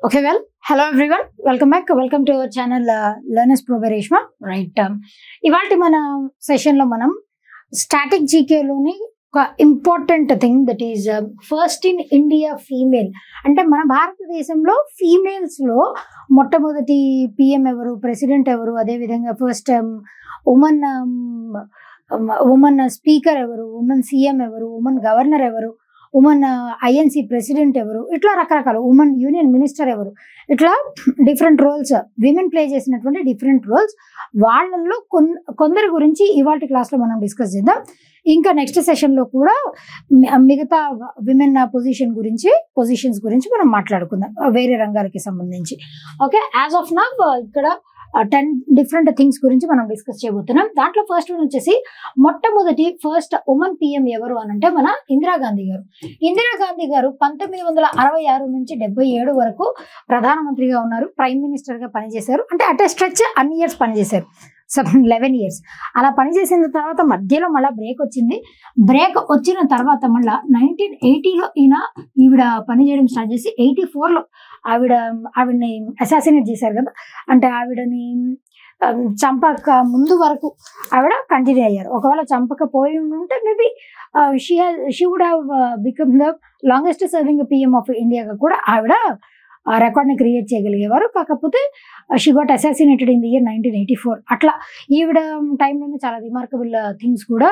Okay, well, hello everyone. Welcome back. Welcome to our channel Learners Pro by Reshma. Right. ఇవాల్టి మన session లో మనం static GK లోని ఒక important thing that is first in India female. అంటే మన భారతదేశంలో ఫీమేల్స్ లో మొట్టమొదటి పిఎం ఎవరు, ప్రెసిడెంట్ ఎవరు, అదే విధంగా ఫస్ట్ ఉమెన్ స్పీకర్ ఎవరు, ఉమెన్ సీఎం ఎవరు, ఉమెన్ గవర్నర్ ఎవరు, ఉమెన్ ఐఎన్సీ ప్రెసిడెంట్ ఎవరు, ఇట్లా రకరకాల ఉమెన్ యూనియన్ మినిస్టర్ ఎవరు, ఇట్లా డిఫరెంట్ రోల్స్ విమెన్ ప్లే చేసినటువంటి డిఫరెంట్ రోల్స్ వాళ్ళల్లో కొందరి గురించి ఇవాళ క్లాస్లో మనం డిస్కస్ చేద్దాం. ఇంకా నెక్స్ట్ సెషన్లో కూడా మిగతా విమెన్ పొజిషన్స్ గురించి మనం మాట్లాడుకుందాం వేరే రంగాలకి సంబంధించి. ఓకే, యాజ్ ఆఫ్ నౌ ఇక్కడ 10 డిఫరెంట్ థింగ్స్ గురించి మనం డిస్కస్ చేయబోతున్నాం. దాంట్లో ఫస్ట్ వన్ వచ్చేసి మొట్టమొదటి ఫస్ట్ ఉమెన్ పిఎం ఎవరు అని అంటే మన ఇందిరాగాంధీ గారు. ఇందిరాగాంధీ గారు 1966 నుంచి 77 వరకు ప్రధానమంత్రిగా ఉన్నారు, ప్రైమ్ మినిస్టర్ గా పనిచేశారు. అంటే అట్ ఏ స్ట్రెచ్ అన్ని ఇయర్స్ పనిచేశారు, 11 years. అలా పనిచేసిన తర్వాత మధ్యలో మళ్ళీ బ్రేక్ వచ్చింది. బ్రేక్ వచ్చిన తర్వాత మళ్ళీ 1980లో ఈవిడ పనిచేయడం స్టార్ట్ చేసి 84లో ఆవిడని అసాసినేట్ చేశారు కదా, అంటే ఆవిడని చంపక ముందు వరకు ఆవిడ కంటిన్యూ అయ్యారు. ఒకవేళ చంపకపోయి ఉంటే maybe she would have become the longest serving PM of ఇండియాగా కూడా ఆవిడ రికార్డ్ని క్రియేట్ చేయగలిగేవారు. కాకపోతే she got assassinated in the year 1984. అట్లా ఈవిడ టైంలోనే చాలా రిమార్కబుల్ థింగ్స్ కూడా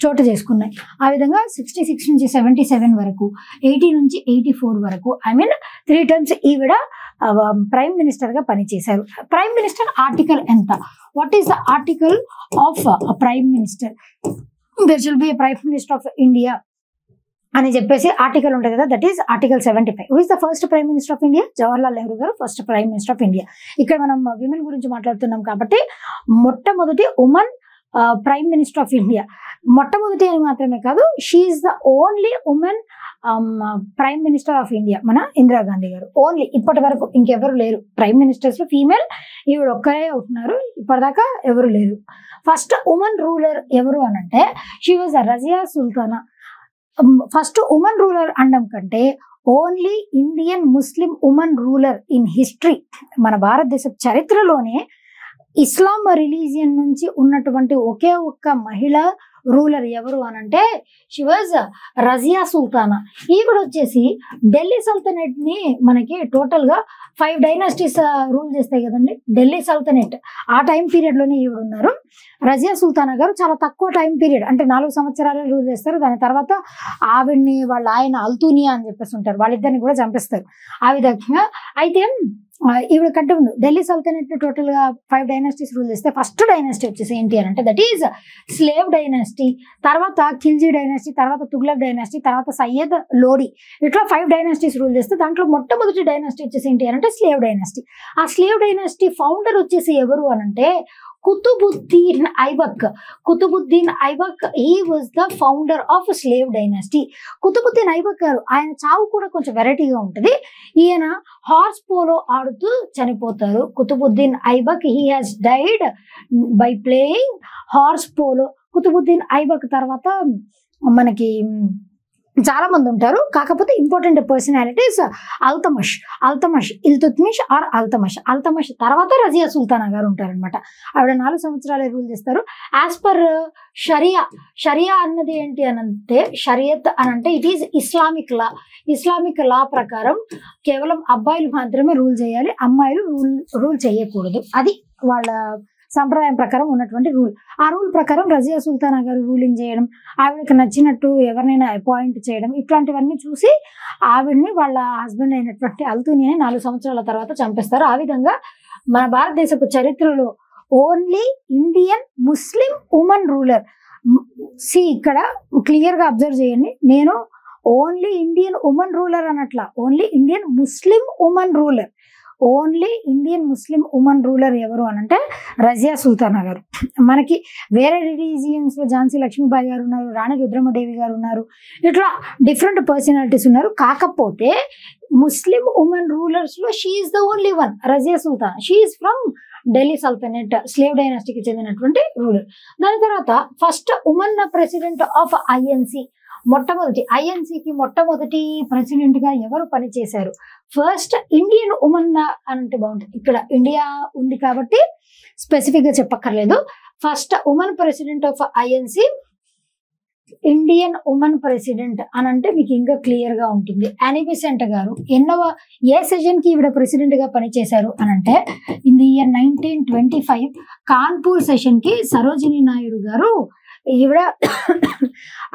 చోటు చేసుకున్నాయి. ఆ విధంగా 66 నుంచి 77 వరకు, 80 నుంచి 84 వరకు, 3 terms ఈవిడ ప్రైమ్ మినిస్టర్ గా పనిచేశారు. ప్రైమ్ మినిస్టర్ ఆర్టికల్ ఎంత? What is the article of prime minister? There should be prime minister of India అని చెప్పేసి ఆర్టికల్ ఉంటుంది కదా, that is article 75. Who is the first prime minister of India? Jawaharlal Nehru గారు first prime minister of India. ఇక్కడ మనం women గురించి మాట్లాడుతున్నాం కాబట్టి మొట్టమొదటి women prime minister of India. మొట్టమొదటి అని మాత్రమే కాదు, she is the only women prime minister of India, మన ఇందిరాగాంధీ గారు. ఓన్లీ ఇప్పటి వరకు ఇంకెవరు లేరు ప్రైమ్ మినిస్టర్స్ లో ఫీమేల్, ఈవిడ ఒక్కరే అవుతున్నారు, ఇప్పటిదాకా ఎవరు లేరు. ఫస్ట్ ఉమెన్ రూలర్ ఎవరు అని అంటే she was Razia Sultana. First women ruler అనడం కంటే only Indian Muslim women ruler in history, మన భారతదేశ చరిత్రలోనే ఇస్లాం రిలీజియన్ నుంచి ఉన్నటువంటి ఒకే ఒక్క మహిళ రూలర్ ఎవరు అని అంటే షీ వాజ్ రజియా సుల్తానా. ఈవిడ వచ్చేసి ఢిల్లీ సల్తనెట్ ని మనకి టోటల్ గా 5 డైనాసిటీస్ రూల్ చేస్తాయి కదండి ఢిల్లీ సల్తనెట్. ఆ టైం పీరియడ్ లోనే ఈవిడ ఉన్నారు. రజియా సుల్తానా గారు చాలా తక్కువ టైం పీరియడ్, అంటే 4 సంవత్సరాలు రూల్ చేస్తారు. దాని తర్వాత ఆవిడ్ని వాళ్ళ ఆయన అల్తూనియా అని చెప్పేసి ఉంటారు, వాళ్ళిద్దరిని కూడా చంపేస్తారు. ఆ విధంగా అయితే ఈవిడ కంటే ముందు ఢిల్లీ సల్తనెట్ టోటల్ గా 5 డైనాసిటీస్ రూల్ చేస్తే ఫస్ట్ డైనాసిటీ వచ్చేసి ఏంటి అని అంటే దట్ ఈజ్ స్లేవ్ డైనాసిటీ, తర్వాత ఖిల్జీ డైనాసిటీ, తర్వాత తుగ్లక్ డైనాసిటీ, తర్వాత సయ్యద్ లోడి, ఇట్లా 5 డైనాసిటీస్ రూల్ చేస్తే దాంట్లో మొట్టమొదటి డైనాసిటీ వచ్చేసి ఏంటి అని అంటే స్లేవ్ డైనాసిటీ. ఆ స్లేవ్ డైనాసిటీ ఫౌండర్ వచ్చేసి ఎవరు అని అంటే Qutubuddin Aibak. Qutubuddin Aibak he was the founder of slave dynasty. Qutubuddin Aibak గారు, ఆయన చావు కూడా కొంచెం వెరైటీగా ఉంటుంది. ఈయన హార్స్ పోలో ఆడుతూ చనిపోతారు. Qutubuddin Aibak he has died by playing horse polo. Qutubuddin Aibak తర్వాత మనకి చాలా మంది ఉంటారు, కాకపోతే important personalities Altamash Iltutmish or Altamash తర్వాత రజియా సుల్తానా గారు ఉంటారనమాట. ఆవిడ 4 సంవత్సరాలే రూల్ చేస్తారు. యాజ్ పర్ షరియా అన్నది ఏంటి అని అంటే షరియత్ అని అంటే ఇట్ ఈస్ ఇస్లామిక్ లా ప్రకారం కేవలం అబ్బాయిలు మాత్రమే రూల్ చేయాలి, అమ్మాయిలు రూల్ చేయకూడదు. అది వాళ్ళ సంప్రదాయం ప్రకారం ఉన్నటువంటి రూల్. ఆ రూల్ ప్రకారం రజియా సుల్తానా గారు రూలింగ్ చేయడం, ఆవిడకి నచ్చినట్టు ఎవరినైనా అపాయింట్ చేయడం, ఇట్లాంటివన్నీ చూసి ఆవిడ్ని వాళ్ళ హస్బెండ్ అయినటువంటి అల్తూనియాని 4 సంవత్సరాల తర్వాత చంపేస్తారు. ఆ విధంగా మన భారతదేశపు చరిత్రలో only Indian Muslim women ruler. ఇక్కడ క్లియర్ గా అబ్జర్వ్ చేయండి, నేను ఓన్లీ ఇండియన్ ఉమెన్ రూలర్ అనట్లా, only Indian Muslim women ruler. Only Indian Muslim women ruler ఎవరు అని అంటే రజియా సుల్తానా గారు. మనకి వేరే రిలీజియన్స్ లో ఝాన్సీ లక్ష్మీబాయి గారు ఉన్నారు, రాణి రుద్రమదేవి గారు ఉన్నారు, ఇట్లా డిఫరెంట్ పర్సనాలిటీస్ ఉన్నారు. కాకపోతే ముస్లిం ఉమెన్ రూలర్స్ లో she is the only one, Razia Sultana. She is from Delhi sultanate slave డైనాసిటీకి చెందినటువంటి రూలర్. దాని తర్వాత first women president of INC. మొట్టమొదటి ఐఎన్సీకి మొట్టమొదటి ప్రెసిడెంట్ గా ఎవరు పనిచేశారు? ఫస్ట్ ఇండియన్ ఉమెన్ అంటే బాగుంటుంది. ఇక్కడ ఇండియా ఉంది కాబట్టి స్పెసిఫిక్ గా చెప్పక్కర్లేదు. First women president of INC, Indian women president అని అంటే మీకు ఇంకా క్లియర్ గా ఉంటుంది. యానీ బెసెంట్ గారు ఏ సెషన్ కి ఈవిడ ప్రెసిడెంట్ గా పనిచేశారు అని అంటే in the year 1925 Kanpur session కి సరోజినీ నాయుడు గారు ఈవిడ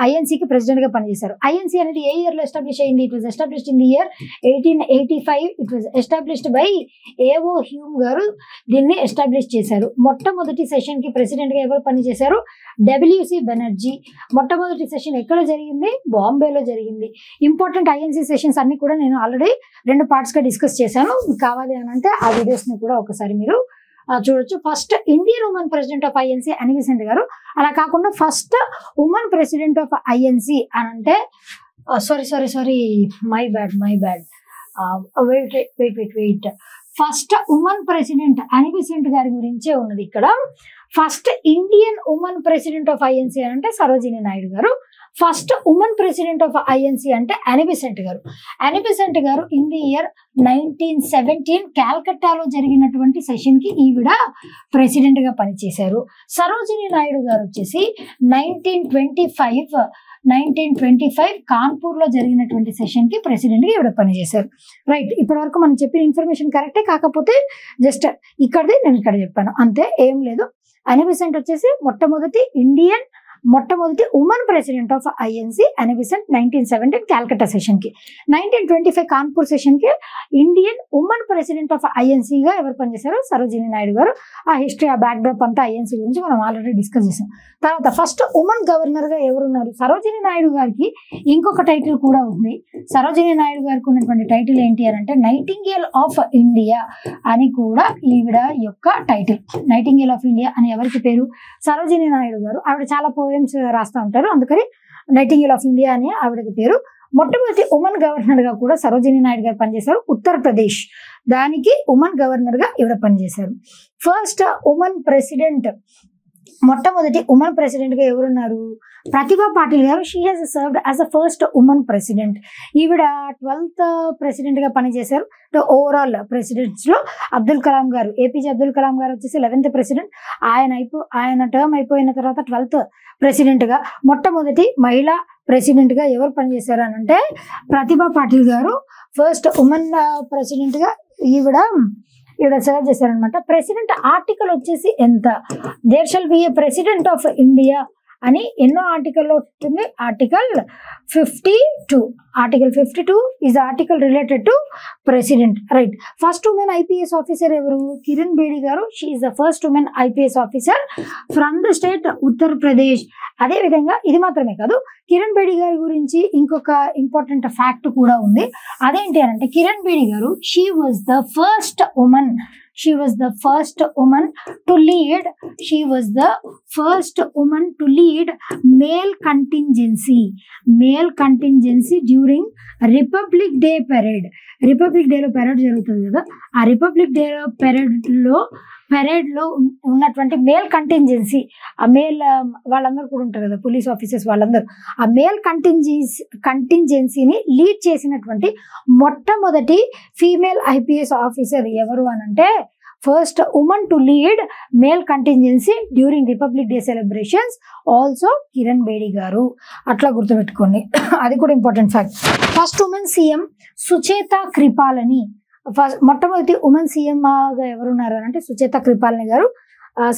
ఐఎన్సీకి ప్రెసిడెంట్ గా పనిచేశారు. ఐఎన్సీ అనేది ఏ ఇయర్ లో ఎస్టాబ్లిష్ అయింది? It was established in the year 1885. It was established by AO Hume గారు దీన్ని ఎస్టాబ్లిష్ చేశారు. మొట్టమొదటి సెషన్ కి ప్రెసిడెంట్ గా ఎవరు పనిచేశారు? డబ్ల్యూసి బెనర్జీ. మొట్టమొదటి సెషన్ ఎక్కడ జరిగింది? బాంబేలో జరిగింది. ఇంపార్టెంట్ ఐఎన్సీ సెషన్స్ అన్ని కూడా నేను ఆల్రెడీ 2 పార్ట్స్ గా డిస్కస్ చేశాను. మీకు కావాలి అని అంటే ఆ వీడియోస్ ని కూడా ఒకసారి మీరు చూడొచ్చు. First Indian women president of INC Annie Besant గారు. అలా కాకుండా first women president of INC అని అంటే sorry my bad wait first women president Annie Besant గారి గురించే ఉన్నది ఇక్కడ. First Indian women president of INC అంటే సరోజినీ నాయుడు గారు. First women president of INC అంటే యానీ బెసెంట్ గారు. యానీ బెసెంట్ గారు ఇన్ ది ఇయర్ 1917 కాల్కట్టాలో జరిగినటువంటి సెషన్ కి ఈవిడ ప్రెసిడెంట్ గా పనిచేశారు. సరోజినీ నాయుడు గారు వచ్చేసి 1925 కాన్పూర్ లో జరిగినటువంటి సెషన్ కి ప్రెసిడెంట్ గా ఈవిడ పనిచేశారు. రైట్, ఇప్పటి వరకు మనం చెప్పిన ఇన్ఫర్మేషన్ కరెక్టే, కాకపోతే జస్ట్ ఇక్కడది నేను ఇక్కడ చెప్పాను అంతే, ఏం లేదు. యానీ బెసెంట్ వచ్చేసి మొట్టమొదటి women president of INC Annie Besant 1917 Calcutta session కి. 1925 కాన్పూర్ సెషన్ కి Indian women president of INC గా ఎవరు పనిచేశారు? సరోజినీ నాయుడు గారు. ఆ హిస్టరీ, ఆ బ్యాక్ డ్రాప్ అంతా ఐఎన్సీ గురించి మనం ఆల్రెడీ డిస్కస్ చేసాం. తర్వాత ఫస్ట్ ఉమెన్ గవర్నర్ గా ఎవరున్నారు? సరోజినీ నాయుడు గారికి ఇంకొక టైటిల్ కూడా ఉంది. సరోజినీ నాయుడు గారికి ఉన్నటువంటి టైటిల్ ఏంటి అని అంటే నైటింగేల్ ఆఫ్ ఇండియా అని కూడా ఈవిడ యొక్క టైటిల్. నైటింగేల్ ఆఫ్ ఇండియా అని ఎవరికి పేరు? సరోజినీ నాయుడు గారు. ఆవిడ చాలా పోయమ్స్ రాస్తూ ఉంటారు, అందుకని నైటింగేల్ ఆఫ్ ఇండియా అని ఆవిడకి పేరు. మొట్టమొదటి ఉమెన్ గవర్నర్ గా కూడా సరోజినీ నాయుడు గారు పనిచేశారు. ఉత్తరప్రదేశ్ దానికి ఉమెన్ గవర్నర్ గా ఈవిడ పనిచేశారు. ఫస్ట్ ఉమెన్ ప్రెసిడెంట్, మొట్టమొదటి ఉమెన్ ప్రెసిడెంట్ గా ఎవరున్నారు? ప్రతిభా పాటిల్ గారు. She has served as a first women president. ఈవిడ 12th ప్రెసిడెంట్ గా పనిచేశారు. ఓవరాల్ ప్రెసిడెంట్స్ లో అబ్దుల్ కలాం గారు, ఏపీజే అబ్దుల్ కలాం గారు వచ్చేసి 11th ప్రెసిడెంట్. ఆయన టర్మ్ అయిపోయిన తర్వాత 12th ప్రెసిడెంట్ గా మొట్టమొదటి మహిళా ప్రెసిడెంట్ గా ఎవరు పనిచేశారు అని అంటే ప్రతిభా పాటిల్ గారు. ఫస్ట్ ఉమెన్ ప్రెసిడెంట్ గా ఈవిడ సర్వ్ చేశారనమాట. ప్రెసిడెంట్ ఆర్టికల్ వచ్చేసి ఎంత? There shall be a president of India అని ఎన్నో ఆర్టికల్లో ఉంటుంది? Article 52. Article 52 is article related to president. Right, first women IPS officer ఎవరు? కిరణ్ బేడి గారు. She is the first women IPS officer from the state Uttar Pradesh. అదే విధంగా ఇది మాత్రమే కాదు, కిరణ్ బేడి గారి గురించి ఇంకొక ఇంపార్టెంట్ ఫ్యాక్ట్ కూడా ఉంది. అదేంటి అని అంటే కిరణ్ బేడి గారు she was the first women to lead male contingency during republic day parade. Republic డేలో పెరేడ్ జరుగుతుంది కదా, ఆ రిపబ్లిక్ డే పెరేడ్ లో ఉన్నటువంటి మేల్ కంటింజెన్సీ, ఆ మేల్ వాళ్ళందరూ కూడా ఉంటారు కదా, పోలీస్ ఆఫీసర్స్ వాళ్ళందరూ, ఆ మేల్ కంటింజెన్సీని లీడ్ చేసినటువంటి మొట్టమొదటి ఫీమేల్ ఐపీఎస్ ఆఫీసర్ ఎవరు అని అంటే first women to lead male contingency during republic day celebrations also Kiran Bedi గారు. అట్లా గుర్తుపెట్టుకోండి, అది కూడా important fact. First women CM Sucheta Kripalani. మొట్టమొదటి ఉమెన్ సీఎం గా ఎవరున్నారు అని అంటే సుచేత కృపాలని గారు.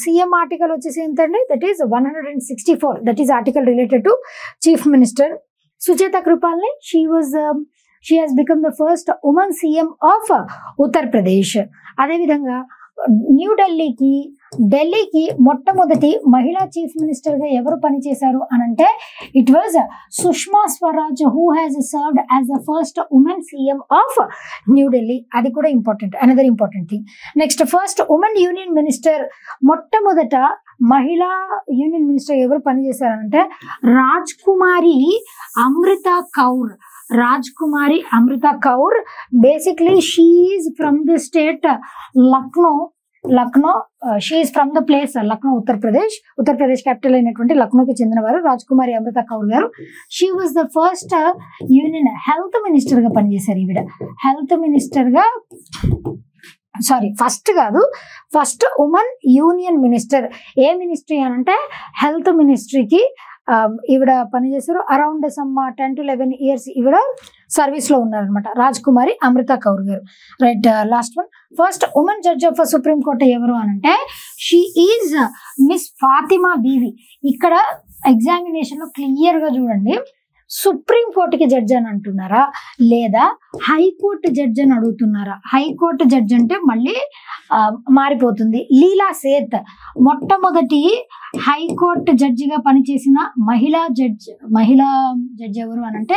సీఎం ఆర్టికల్ వచ్చేసి ఏంటండి? That is 164. That is article related to chief minister. Sucheta Kripalani she has become the first woman CM of Uttar Pradesh. అదేవిధంగా ఢిల్లీకి మొట్టమొదటి మహిళా చీఫ్ మినిస్టర్ గా ఎవరు పనిచేశారు అని అంటే it was Sushma Swaraj, who has served as the first women CM of New Delhi. అది కూడా important, another important thing. Next first women union minister, మొట్టమొదట మహిళా యూనియన్ మినిస్టర్ ఎవరు పనిచేశారంటే Rajkumari Amrita Kaur. Basically she is from the state Lucknow. Lucknow, she is from the place Lucknow, Uttar Pradesh capital అయినటువంటి లక్నోకి చెందినవారు రాజ్కుమారి అమృత కౌర్ గారు. She was the first union health minister గా పనిచేశారు. ఈవిడ హెల్త్ మినిస్టర్ గా, ఫస్ట్ ఉమెన్ యూనియన్ మినిస్టర్. ఏ మినిస్ట్రీ అని అంటే హెల్త్ మినిస్ట్రీకి ఈవిడ పనిచేశారు. అరౌండ్ సమ్ 10 to 11 years ఈవిడ సర్వీస్ లో ఉన్నారనమాట, రాజ్కుమారి అమృత కౌర్ గారు. Right, last one. First women judge of supreme court ఎవరు అని అంటే she is miss Fathima BV. ఇక్కడ ఎగ్జామినేషన్ లో క్లియర్ గా చూడండి, సుప్రీం కోర్టుకి జడ్జి అని అంటున్నారా లేదా హైకోర్టు జడ్జి అని అడుగుతున్నారా? హైకోర్టు జడ్జి అంటే మళ్ళీ మారిపోతుంది. లీలా సేత్ మొట్టమొదటి హైకోర్టు జడ్జిగా పనిచేసిన మహిళా జడ్జి ఎవరు అని అంటే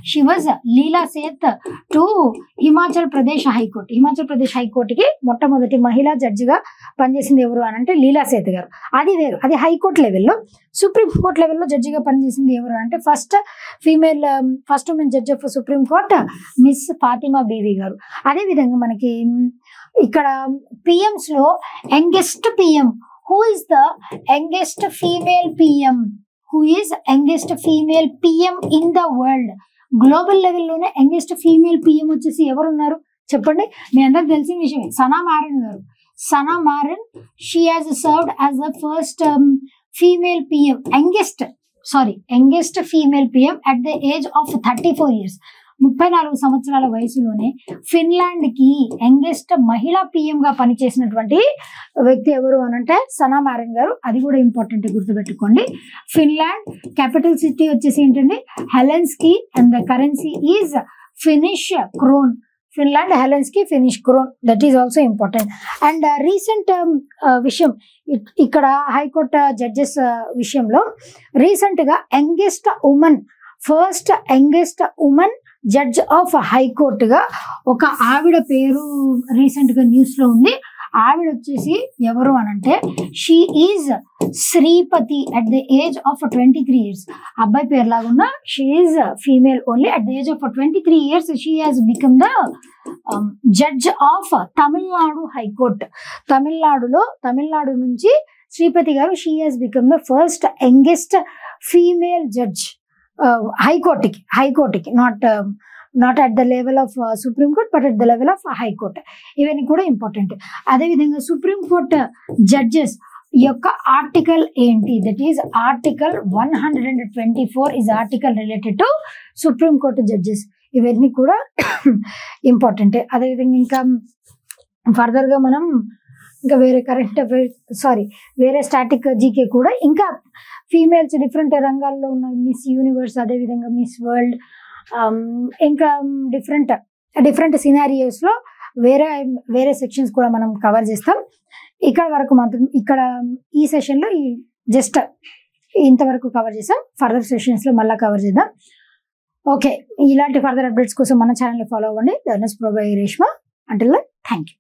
she was Leila Seth to Himachal Pradesh హైకోర్టుకి మొట్టమొదటి మహిళా జడ్జిగా పనిచేసింది ఎవరు అని అంటే లీలా సేత్ గారు. అది వేరు, అది హైకోర్టు లెవెల్లో. సుప్రీం కోర్ట్ లెవెల్లో జడ్జిగా పనిచేసింది ఎవరు అంటే first women judge of supreme court miss Fathima Beevi గారు. అదే విధంగా మనకి ఇక్కడ పిఎంస్ లో youngest PM, who is the youngest female PM, in the world? Global లెవెల్లోనే యంగెస్ట్ ఫీమేల్ పిఎం వచ్చేసి ఎవరున్నారు చెప్పండి? మీ అందరికి తెలిసిన విషయమే, సనా మారిన్ గారు. Sanna Marin, she has served as the first female PM, youngest female PM at the age of 34 years. 34 సంవత్సరాల వయసులోనే ఫిన్లాండ్ కి యంగెస్ట్ మహిళా పిఎం గా పనిచేసినటువంటి వ్యక్తి ఎవరు అని అంటే సనా మారిన్ గారు. అది కూడా ఇంపార్టెంట్, గుర్తుపెట్టుకోండి. ఫిన్లాండ్ క్యాపిటల్ సిటీ వచ్చేసి ఏంటండి Helsinki, and the currency is Finnish krone. Finland Helsinki, Finnish krone, that is also important. And recent విషయం ఇక్కడ హైకోర్టు జడ్జెస్ విషయంలో రీసెంట్ గా first youngest women judge of హైకోర్టుగా ఒక ఆవిడ పేరు రీసెంట్ గా న్యూస్ లో ఉంది. ఆవిడ వచ్చేసి ఎవరు అని అంటే she is Sripathi at the age of 23 years. అబ్బాయి పేరు లాగున్నా she is female only. At the age of 23 years she has become the judge of Tamil Nadu high court. Tamil Nadu నుంచి శ్రీపతి గారు, she has become the first youngest female judge హైకోర్టుకి, not at the level of supreme court but at the level of high court. ఇవన్నీ కూడా important. అదేవిధంగా supreme court judges యొక్క article ఏంటి? That is article 124 is article related to supreme court judges. ఇవన్నీ కూడా ఇంపార్టెంటే. అదేవిధంగా ఇంకా ఫర్దర్ గా మనం ఇంకా వేరే స్టాటిక్ జీకే కూడా ఇంకా ఫీమేల్స్ డిఫరెంట్ రంగాల్లో ఉన్న మిస్ యూనివర్స్, అదేవిధంగా మిస్ వరల్డ్, ఇంకా డిఫరెంట్ సినారియోస్ లో వేరే సెక్షన్స్ కూడా మనం కవర్ చేస్తాం. ఇక్కడ వరకు మాత్రం ఈ సెషన్ లో జస్ట్ ఇంతవరకు కవర్ చేసాం. ఫర్దర్ సెషన్స్ లో మళ్ళీ కవర్ చేద్దాం. ఓకే, ఇలాంటి ఫర్దర్ అప్డేట్స్ కోసం మన ఛానల్ ఫాలో అవ్వండి. Learners pro by Reshma. Until then, thank you.